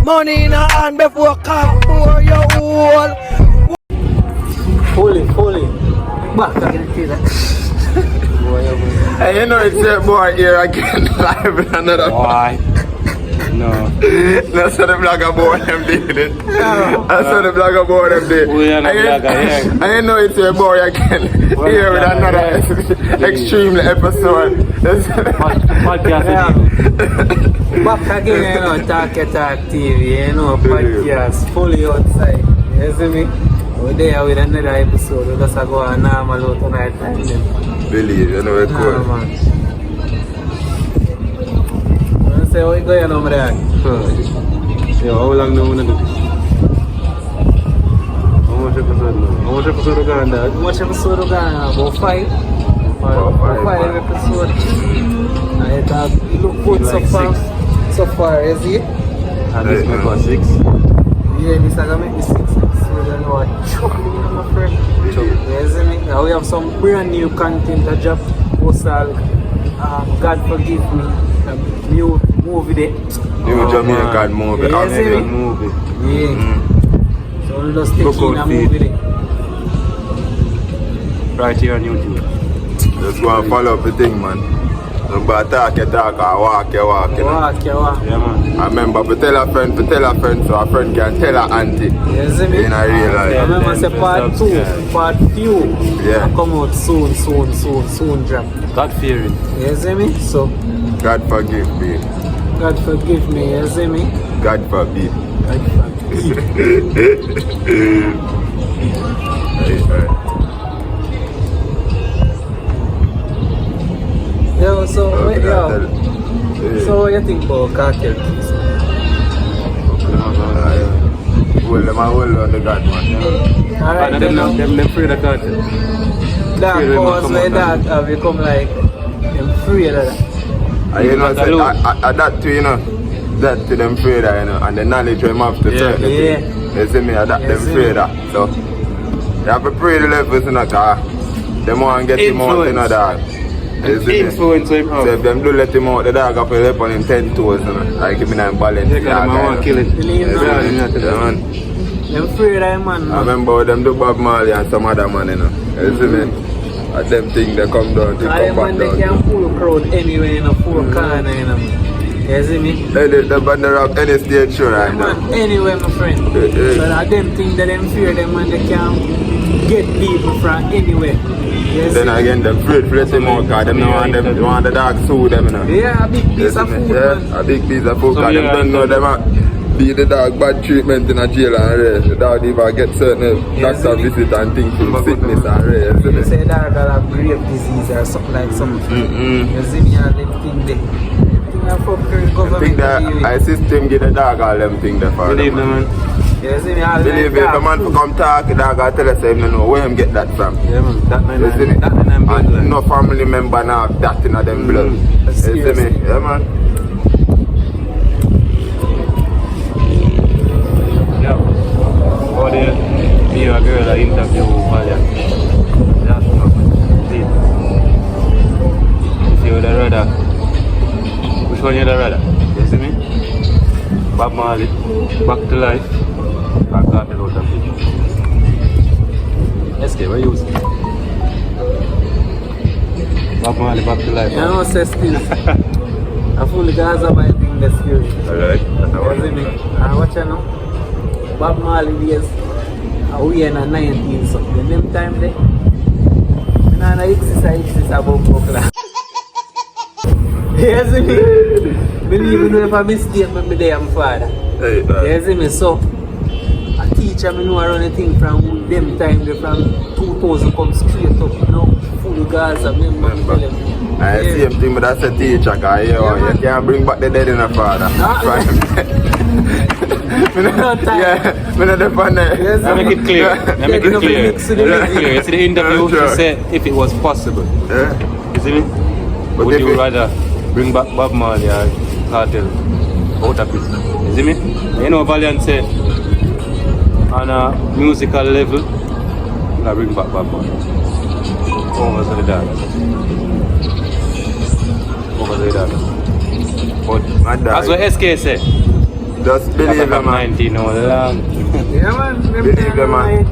Money in a hand before cock for your whole. Fully. Back again, Taylor. Hey, you know it's your boy here again, live with another Why? No. That's what the blogger boy them did it. That's what the blogger boy them did. We are not blogger here. And you know it's your boy again, here with another extreme episode. Podcast. Back again, you know, TalkYuhTalk TV, you know, podcast, fully outside. You see me? We're there with another episode. We're just go on normal out tonight. Believe, you know it's cool. Man. Say what you going on there? Yo, how long do you want to do this? How much episode now? How much episode are going on? How much episode are going on? About 5 episodes. It look good like so far, is it? And this make what, 6? Yeah, this is going to make me 6 episodes. You know what? Choke me, my friend. Yes, now we have some brand new content to drop. God Forgive Me. New movie there. New Jamaican movie, American movie. Yeah. So we'll just take in a movie there. Right here on YouTube. Just go and follow up the thing, man. But talk or walk. Yeah, man. I remember, to tell a friend, so a friend can tell her auntie. Yes, me. In a real life. I remember say part 2, part few. Yeah. Come out soon drop. God fearing. Yes, me. So God forgive me. God forgive me. Yes, me. God forbid. God forbid. Right. Yo, so wait, So what you think about Kartel Case? Hold them on the God, man. Alright, them free the cartel. that cause like that have become like them free of that. And you know, that too, you know, that to them afraid of, you know, and the knowledge them have to certain Yeah. You see me, that them afraid of. So, you have to pray the levels in a car. Them want to get him out in a dog. You see me? Influence him So if them do let him out, the dog have to lep on him 10 toes, you know, like him in a balance. They got him, I want to kill it. Believe me. Yeah, man. Them afraid of man. I remember them do Bob Marley and some other man, you know. You see me? And them things they come down, they come back man, they down. can pull crowd anywhere in a four corner, you know. You see me? The banner of any stage show right now. Man, anywhere, my friend. But I them think that them fear them man, they can get people from anywhere. Yes, Then again, them afraid to let him out because them don't want them, want the dog sue them, you know. Yeah, a big piece of food, man. A big piece of food because them don't know them be the dog bad treatment in a jail and rest. The dog even get certain doctor visit and things from sickness and rest. You say that got a grave disease or something like something. You see me and them thing there. I think that I system give the dog all them things there for Believe them, man. You see me all believe like if a man to come talk, the dog will tell us him know where him get that from. Yeah, man. That man, You see me? that man, And no family member now have that in them blood. You see me? Yeah, man. Yeah. Oh, there, me and a girl I interview Vybz. That's not see. You would have rather. Which one you would have rather? You see me? Bob Marley, Back to Life, or Kartel out of it. SK, what you using? Bob Marley, Back to Life. You know, say still. I fully Gaza by thing that's scary. Alright, that's You see me? And watch you know. Bob Marley days. We in a 19 something. Them time there. And I exercise about o'clock. You see me? Believe me, if I mistake me there, my father. Hey, You see me? So, a teacher me know around the thing from them time, they from 2000 come straight up, you know, full Gaza, remember me tell them. I see him thing, but that's a teacher, because you can't bring back the dead in a father. Yeah, me not the fun there. Yes, Let me make it clear. Let me make it clear. Mix it Let me make it clear. It's the interview she said if it was possible. Yeah. You see me? But Would if you it- rather bring back Bob Marley or Kartel out of prison? You see me? You know Valiant said on a musical level, I bring back Bob Marley. Over to the dance. Over to the dance. But My dad. that's what SK said. Just believe it, man. 19 all along. Yeah, man. Believe it, man.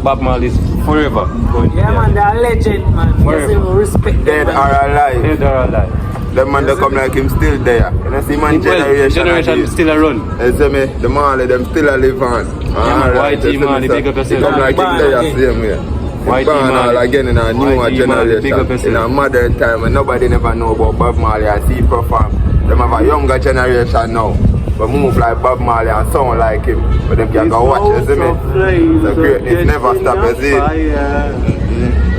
Bob Marley is forever going Yeah, man, they're a legend, man. Forever. Yes, we respect Dead them, or man. alive. Dead or alive. The man that come like him still there. You know, see man Generation still a run. You see me? The Marley, them still a live on. man, YG Marley, big up He yourself. come like him there, same way. YG Born all Marley. again in a newer YG Marley, big up generation. yourself. In a modern time when nobody never know about Bob Marley and see perform. Them have a younger generation now. But move like Bob Marley and sound like him. But them can go watch, you see me? The greatness never stop, you see?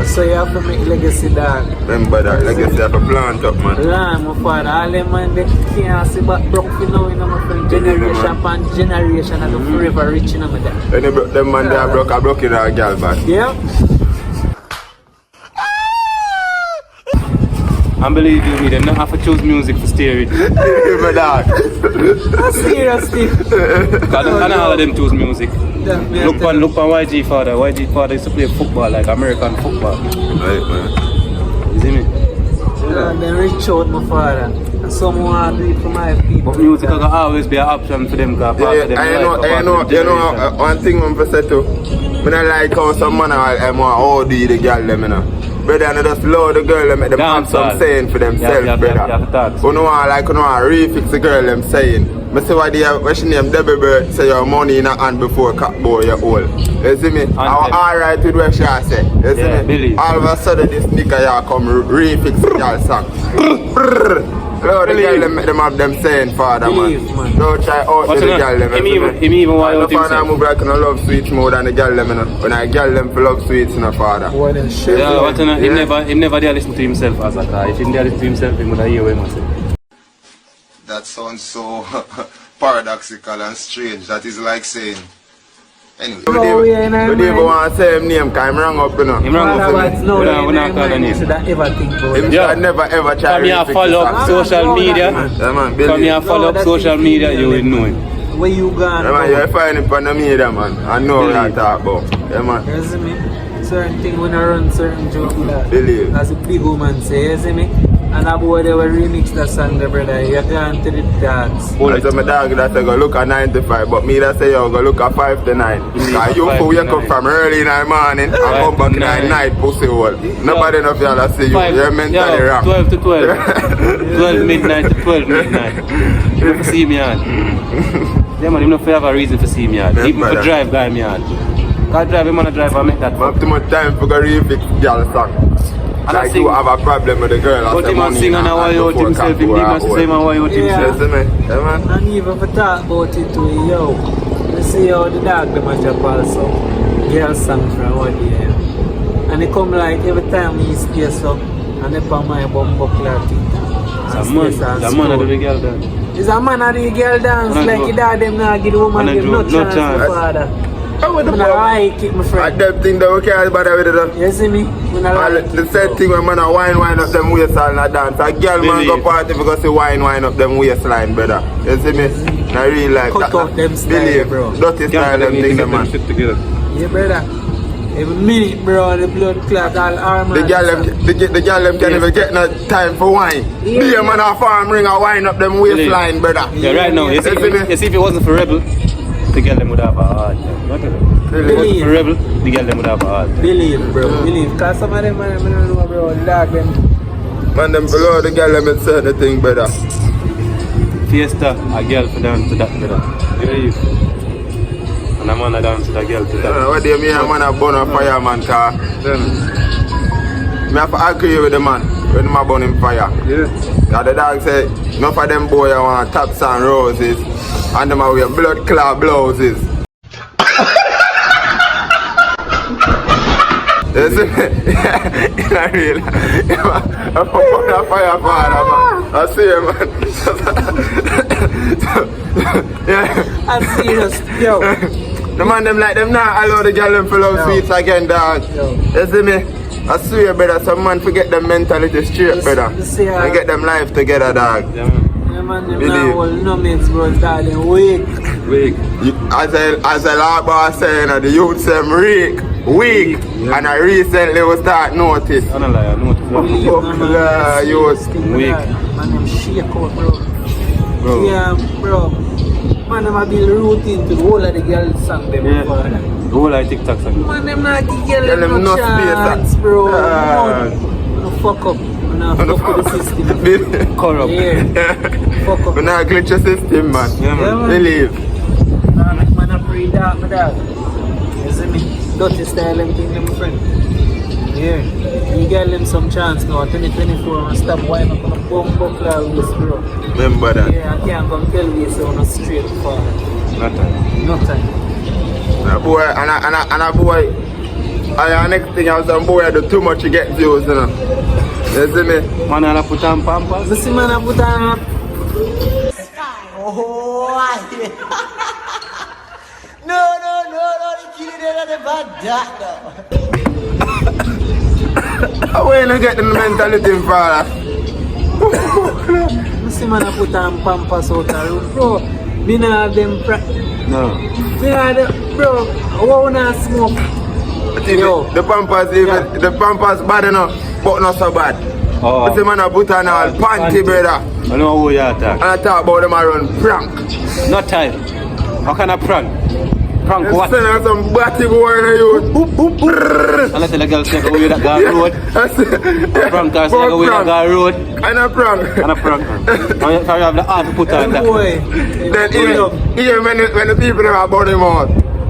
So you have to make legacy, dog. Remember that legacy have a plant up, man. Land, my father. All them man, they can't see but broke for now, you know, my friend. Generation upon generation and forever rich, you know, my dad. When them man they are broke in our girl back. Yeah? Unbelievable me, them not have to choose music to steer it. Remember that? Seriously. And all of them choose music. Look on YG father. YG father used to play football, like American football. Right, man. You see me? Yeah, they reach out, my father. And someone do it for my people. But music can always be an option for them. Yeah, one thing I'm say too. When I like how some man I'm OD the girl them, you know. Brother, and just load the girl and make them have some saying for themselves, brother. You know, like, you know, refix the girl them saying. I say what she name Debbie Bird say your money in her hand before cat boy you're old. You see me? I'm alright with what she say. You see me? Billy. All of a sudden this nigga here come refix the girl song. Lord, the girl them make them have them saying, father, man. Don't try out with the girl them. Him even why out himself. I move like in a love sweets more than the girl them, you know. When I girl them for love sweets, you know, father. What a shit. Yeah, what you know, he never dare listen to himself as a guy. If he dare listen to himself, he would hear what he must say. That sounds so paradoxical and strange. That is like saying, anyway. We didn't even want to say him name because I'm wrong up, you know. Him wrong up, No, we're not calling him. you should ever think about Him it. should never ever try Come here, to follow up social media. Yeah, man, Come here, believe. follow up social media, you will know him. Where you gone? Yeah, man, you're finding it on the media, man. I know what I talk about. Yeah, man. You see me? Certain thing when I run certain joke that. Believe. As a big woman say, you see me? And that boy they will remix that song, the brother. You gone to the dance. I say my dog that say go look at 9 to 5, but me that say yo go look at 5 to 9. Cause you wake up from early in the morning and come back in the night, pussy hole. Nobody enough y'all see you. You're mentally wrong. 12 to 12. 12 midnight to 12 midnight. You don't see me on. Yeah, man, you don't have a reason to see me on. Even for drive guy me on. Can't drive, you wanna drive and make that. I have too much time for go refix girl song. Like you have a problem with the girl. But him and sing and why out himself, him must say man why out himself. Yeah, man. And even if I talk about it to yo, you see how the dog them a drop also. Girl song from one day. And they come like every time he space up and they put my bum buckler It's a man that do the girl dance. It's a man that do the girl dance like your dad them not give the woman give no chance, my father. How would the I like it, my friend. I them thing that we can't bother with it. You see me? When I like The same thing when man a wine up them waistline and dance. A girl man go party because he wine up them waistline, brother. You see me? I really like cut that. out them style, bro. Dirty style them thing, them man. Yeah, brother. Every minute, bro, the blood clot, all armor. The girl them can't even get no time for wine. Be a man a farm ring a wine up them waistline, brother. Yeah, right now, you see if it wasn't for Rebel, the girl them would have a hard time. Believe. For Rebel, the girl them would have a hard time. Believe, bro. Believe. Because some of them, man, I don't know, bro, dog them. Man, them below the girl them say the thing, brother. Fiesta, a girl for dance to that, brother. Believe. And a man a dance to the girl to that. What do you mean a man a burn a fire, man, car? Me have to agree with the man when him a burn him fire. Yeah, the dog say, enough of them boy want taps and roses and them a wear blood clot blouses. You see me? In a real, I'm a burn a fire, father, man. I see you, man. Yeah. I'm serious, yo. The man them like them not allow the girl them for love sweets again, dog. You see me? I swear, brother, some man forget them mentality straight, brother. And get them life together, dog. Yeah, man, them now all numbness, bro, dog, them weak. As a lot boss saying, the youth them weak. Yeah. And I recently will start notice. I don't lie, I notice. Youth. Weak. Man, them shake out, bro. Bro. Yeah, bro. Man, them a build routine to the whole of the girls song them. Yeah. The whole of TikTok song. Man, them not give Tell them them no no chance, space, bro. Ah. No fuck up. No fuck with the system. Corrupt. Yeah. Fuck up. We're not glitch your system, man. Yeah, man. Believe. Man, I pray that, my dog. You see me? Dirty style, everything, my friend. Yeah. You get them some chance now. 2024, and stop winding up on a bumbo cloud, bro. Remember that. Yeah, I can't come tell you so on a straight forward. Not time. No time. And a boy, and a boy, and next thing I was some boy, I do too much to get views, you know. You see me? Man, I put on pampers. You see, man, I put on. No, the killing them the bad dad. How you get the mentality in father? You see, man, I put on pampers out of the room, bro. Me not have them. No. Me not have them, bro. I want to smoke. Yo. The pampers even, the pampers bad enough, but not so bad. Oh. But the man a put on all panty, brother. I know who you are talking. And I talk about them around prank. Not time. How can I prank? Prank You what? send out some batty boy in the youth. Unless the girl say go with that guy road. Prank her say go with that guy road. And a prank. And a prank. Now you have the heart to put on that. Boy. Then even when the people them about him out,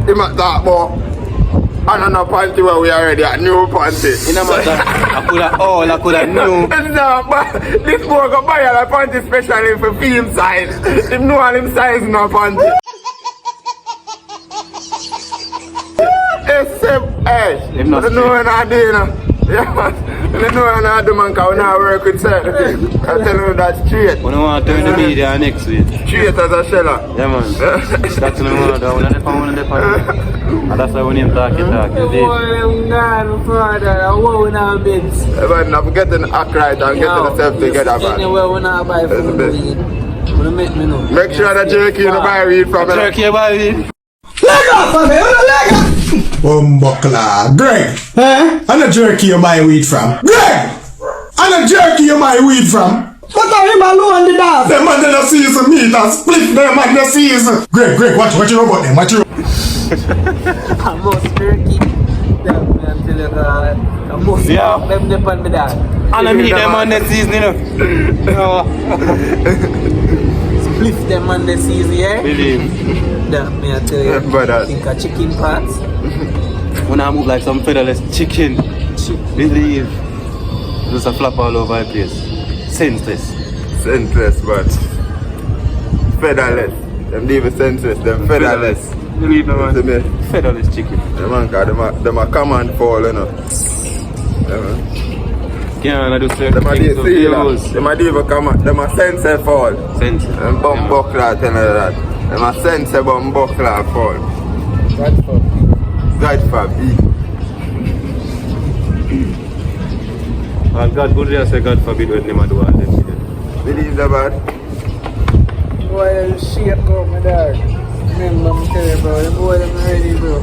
he might talk about and a panty where we already at new panty. In a matter, I could have knew. No, but this boy go buy a panty especially for film size. Him know all him size in a panty. Except, hey, I don't know when I do, you know. Yeah, man. I don't know when I do, man, because when I work with certain things, I tell you that straight. When I want to turn the media next week. Straight as a sheller. Yeah, man. That's what I want to do. When I depend. And that's why when you talk. Boy, I'm gone, father. I want to beds. But not forgetting to act right and getting yourself together, man. Anywhere when I buy food, make me know. Make sure that jerky you don't buy weed from me. Jerky you buy weed. Bumbleclaw. Greg, and a jerky you buy weed from. Greg! And a jerky you buy weed from. But I him alone the dog. Them man they don't season meat and split them man they season. Greg, what you know about them? What you know? I must jerky. I'm telling you, I must them depend me that. And I meet them on the season, you know. Split them on the season, yeah? Believe. That me I tell you. Brother. Think of chicken parts. When I move like some featherless chicken, believe. There's a flap all over the place. Senseless. Senseless, but featherless. Them leave it senseless, them featherless. Believe me, man. See me? Featherless chicken. Yeah, man, cause them a command fall, you know. Yeah, man. Can't do certain Them a things to see rules. that. Them a leave a command. Them a sense fall. Sense. Them bum buckler tell you that. Them a sense bum buckler fall. God forbid. And God good day say God forbid when them a do all them shit. Believe the bad? Boy, shit up, my dog. Remember, I'm telling you, bro. The boy, them ready, bro.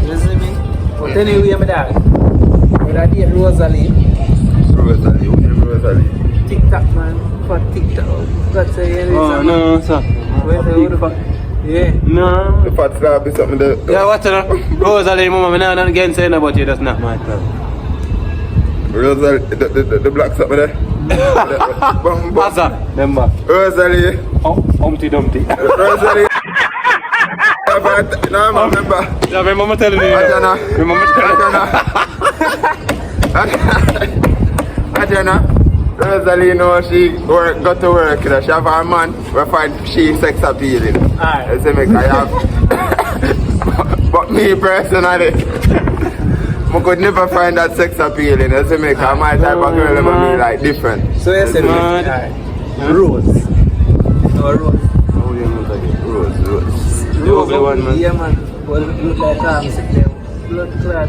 You see me? But anyway, my dog. But I did Rosalie. Rosalie, who name Rosalie? TikTok, man. For TikTok. God say, yeah, Oh, no, sir. Who the fuck? Yeah. No. The fat slab is something that... Yeah, what's that? Rosalie, mama, I'm not again saying about you, that's not my club. Rosalie, the black something there? What's that? Remember? Rosalie. Humpty Dumpty. Rosalie. No, man, remember. Yeah, my mama telling me. Adjana. My mama telling me. Adjana. Rosalie, know she got to work. She have a man who find she sex appealing. Alright. You see me, I have. But me personally, I could never find that sex appealing. You see me, because my type of girl ever be like different. So you said, Rose. No, Rose. Oh, yeah, no, like Rose. the ugly one, man. Yeah, man. Well, look like I'm sick there. Blood clad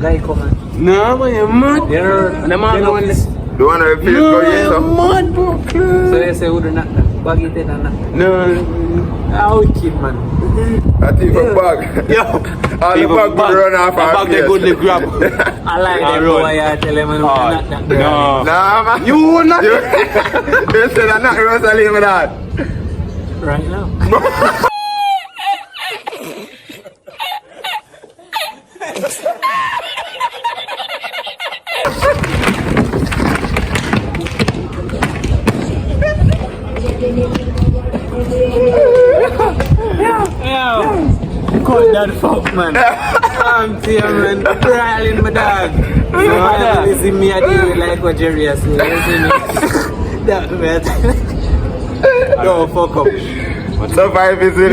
guy coming. No, man, you're mad. Yeah, And the man going this. The one of the face go yes, so. Mad, bro. So you say, who do not bag it in and not? No. How wicked, man. I think a bag. Yo. All the bag would run off our bag they face. good, they grab. I like that boy, I tell him, I'm not that girl. No. Nah, man. You not. You said I'm not Rosalie with that. Right now. That fuck man. I'm here man, brawling my dog. You see me I do it like what Jerry has said. You see me? That man. No fuck up. Survive is it?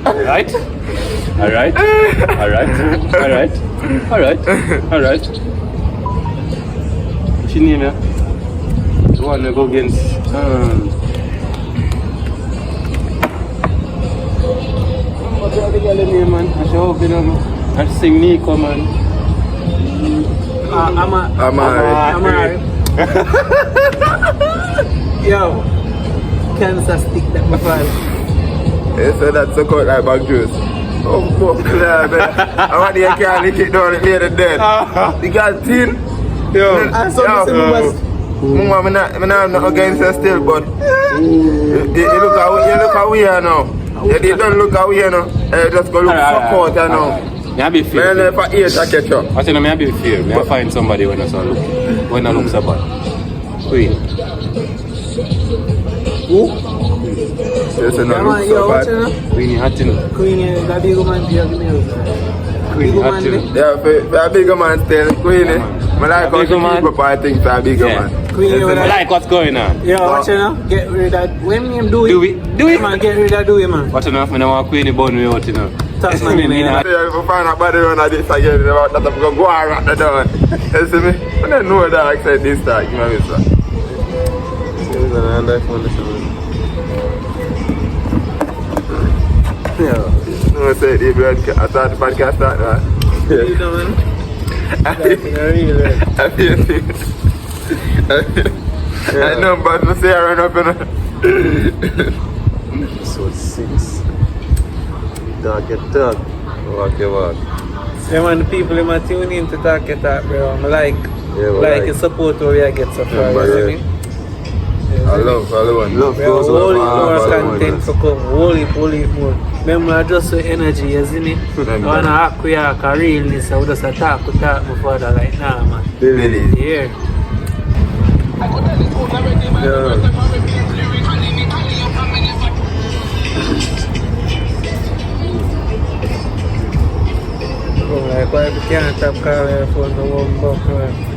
Alright? Alright? Alright? Alright? Alright? Alright? What's your name, yeah? The one that go against what's the other girl name, man? I should hope you know, man. I sing Nico, man. I'm alright. Yo, cancer stick that my father. Yeah, so that's so called like bag juice. Oh, fuck, man. I want you can't lick it down and lay it dead. You got thin. Yo, I saw this in the West. I'm not against her still, but you look how we are now. You don't look how we are now. Just go look fuck out now. I be fair. Man, if I eat, I catch up. I said, no, I be fair. I find somebody when I saw look. When I look so bad. Queen. Who? Yes, I know look so bad. Queenie Hatton. Queenie, that big man, Queenie Hatton. Yeah, for a bigger man still, Queenie. I like how she keep up her things for a bigger man. Queenie, I like what's going on. Yo, watch it now. Get rid of that. When him do it? Do it? Man, get rid of do it, man. Watch enough, I want Queenie bone me out, you know. Talk man, If I find a body run at this again, that I'm going to go and rock the door. You see me? I don't know that I said this time, you know what I mean, sir? Yeah. No, I said the broadcast. I started the podcast start now. You know, man. I know, but I say I run up in Episode 6. TalkYuhTalk. Walk your walk. Yeah, man, the people in my tune in to TalkYuhTalk, bro. I like the support where I get so far, you see me? I love everyone. Love goes Holy more content for come. Holy more. Remember, just the energy, you see me? I want to act with a realness. I would just talk to my father like, nah, man. Really? Yeah. Like, why we can't tap car phone no one buck, I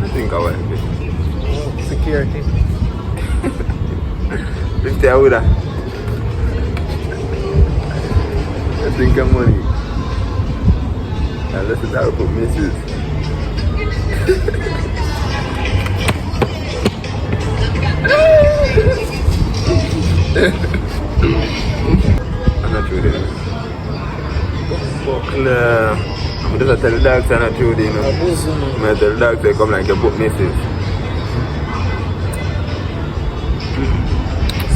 think I will be. Security. 50 I would have. I think I'm money. Unless it's out for misses. I'm not true there. Fuck nah. I'm just tell the dogs I'm not true there, you know. I'm tell the dogs they come like a book misses.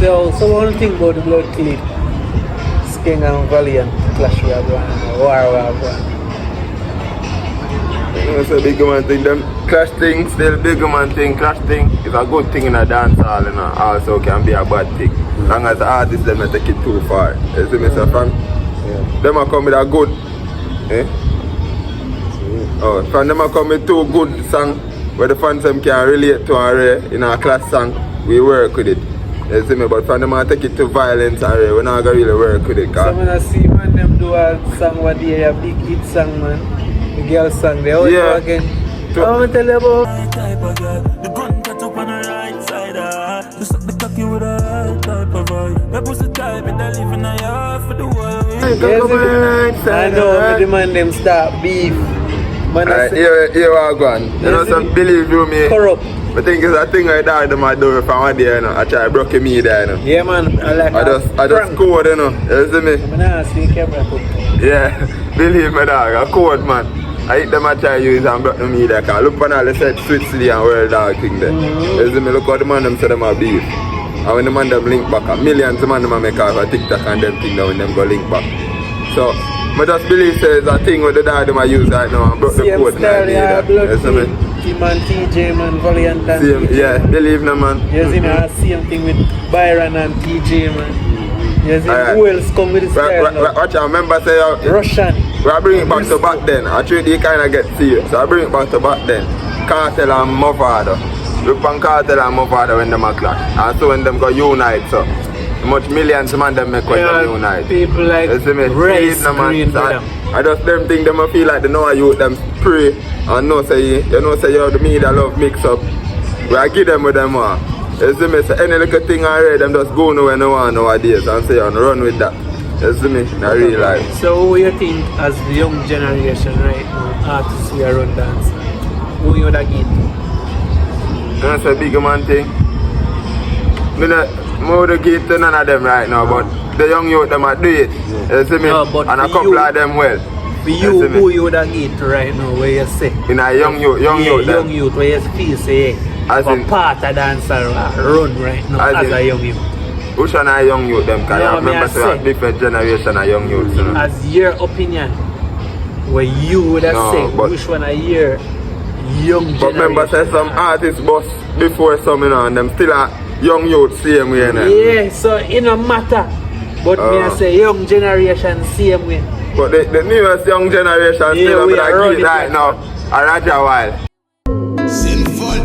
So one thing about the blood clip, Sking and Valiant clash we are going, war we are going. So big man thing, them clash thing, still big man thing, clash thing is a good thing in a dance hall, you know, also can be a bad thing. Long as the artists them not take it too far. You see me, sir, fam? Them a come with a good, oh, from them a come with two good song where the fans them can relate to in a class song, we work with it. You see me, but from them I take it to violence we're not gonna really work with it. So when I see man them do a song what they a big hit song, man. The girl song, they always go again. I want to tell you about type of girl. The gun cut up on the right side, just suck the cocky with a right type of vibe. My pussy type and I live in a yard for the world. I know when the man them start beef. Man, here we go. You know, some believe you me. Corrupt. But the thing is, I think I died them I do from one day, you know. I try broke me there, you know. Yeah, man. I just code, you know. You see me? I'm not speak camera. Yeah, believe me, dog. I code, man. I hit them I try use and broke me there. Cause look on all the set Switzerland and world dog thing there. You see me? Look how the man them say them are beef. And when the man them link back, millions of man them make off a TikTok and them thing down when them go link back. So, I just believe there's a thing with the dog them I use right now and broke the code. You see me? Man, TJ, man, Valiant and same, yeah, believe no, man. You see me, I same thing with Byron and TJ, man. You see, who else come with the style now? Watch out, remember say Russian. I bring it back to back then. I treat you kind of get serious. So I bring it back to back then. Kartel and my father. Look on Kartel and my father when them a clash. And so when them go unite, so. much millions of man them make when them unite. People like you see me? race green, I just them think them feel like they know you them pray and know say you know say you have the media love mix up. We I give them with them more. You see me? So any little thing I read them just go nowhere no one nowadays and say and run with that. You see me? In real life. So who you think as the young generation right now, artists who are run dance? Who you would have get? That's a big man thing. I would get to none of them right now, but the young youth them are do it. You see me? No, but and a couple you, of them well. For you, who you would have get right now, where you say? In a young youth, young youth, where you feel say, as a part of dancer run right now as a young youth. Which one are young youth them? Because I remember say different generation of young youth. You know? As your opinion, where you would have said, which one are your young generation? But remember say some artists boss before some, you know, and them still are young youth same way. You know? Yeah, so it don't matter. But me I say young generation same way. But the newest young generation still have a kid right now. A Raja while. Sinful.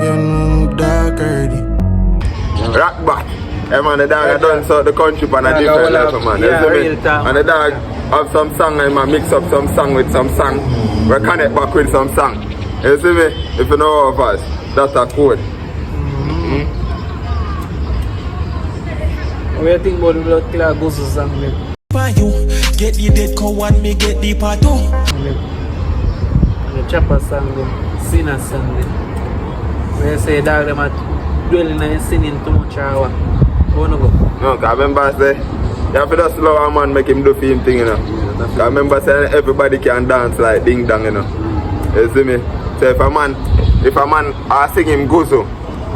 You know, dark early. Rock back. Hey man, the dog I done so the country on a different level, man. Yeah, real time. And the dog have some song and man mix up some song with some song. We connect back with some song. You see me? If you know of us, that's a code. What do you think about the blood clot goes to song? You get the dead cow and me get the part two. The chopper song, sinner song. Where you say dog them are dwelling and singing too much hour. Wanna go? No, cause I remember say you have to just slow a man make him do for him thing, you know. I remember saying everybody can dance like ding dong, you know. You see me? So if a man I sing him gozo,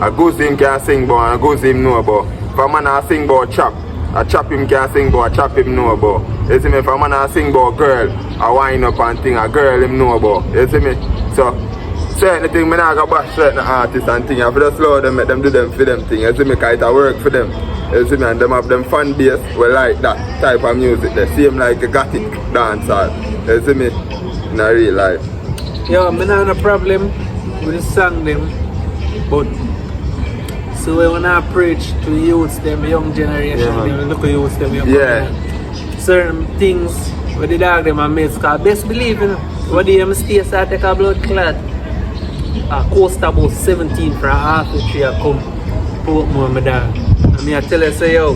a gozo him can sing but a gozo him know about. If a man I sing about chop, a chop him can sing but a chop him know about. You see me? If a man I sing about girl, a wind up and thing, a girl him know about. You see me? So certain thing me not go bash certain artists and thing. I have to just slow them, make them do them for them thing. You see me? Cause it a work for them. You see me? And them have them fan base well like that type of music. They same like a gothic dancer. You see me? In a real life. Yo, I don't have a problem with the song them, but so when I preach to youths, them young generation, them look at youths, them young generation. Certain things where the dog them are missed, cause best believe, you know, when the MSTS I take a blood clot, a coast about 17 for a half a tree I come Portmore, my dog. And me I tell you, say yo,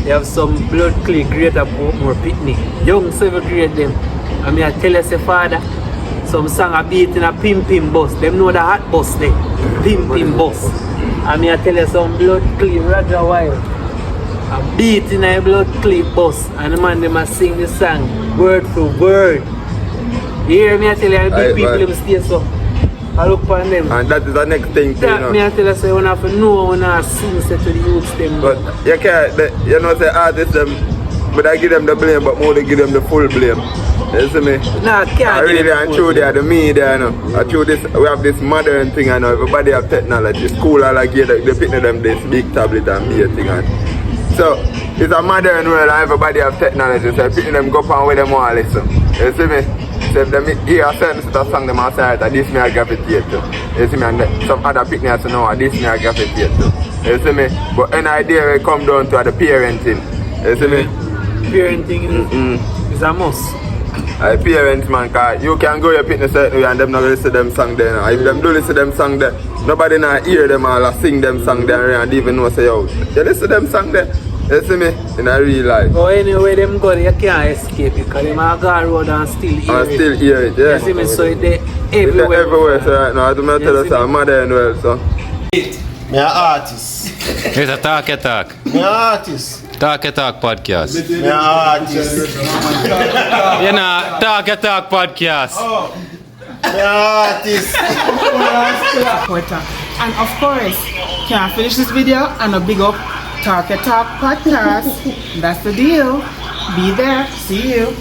they have some blood clot great at Portmore Pitney, young 7th grade them. And me I tell you, say father, some song a beat in a pim bus. Them know the hot bus there. Pim bus. And me I tell you some blood clean Roger Wild. A beat in a blood clean bus. And the man them a sing the song word for word. You hear me I tell you the big people them stay so. I look upon them. And that is the next thing too, you know. Me I tell you so you have to know when I sing say to the youths them. But you can't you know say artists them, but I give them the blame but more they give them the full blame. You see me? Nah, can't really and true they are the media, you know. I true this we have this modern thing, you know, everybody have technology. School are like they picking them this big tablet and be a thing and so it's a modern world and everybody have technology, so picking them go up and where them want to listen. You see me? So if them hear a certain sort of song them outside that this me I gravitate to. You see me? And some other picnics know this me I gravitate to. You see me? But any idea will come down to the parenting. You see me? Parenting is a must. Parents man, cause you can go your picnic certain way and them not listen to them song there. If them do listen to them song there, nobody not hear them or sing them song there and even know say yo, you listen to them song there. You see me? In a real life. But anyway them go you can't escape it because them are go road and still hear it. Still hear it, yeah. You see me? So it's everywhere. It's everywhere, so right now I do not tell us I'm modern well, so. Me an artist. It's a TalkYuhTalk. Me an artist. TalkYuhTalk Podcast. Me an artist. You know, TalkYuhTalk Podcast. Me an artist. And of course, can I finish this video and a big up TalkYuhTalk Podcast. That's the deal. Be there. See you.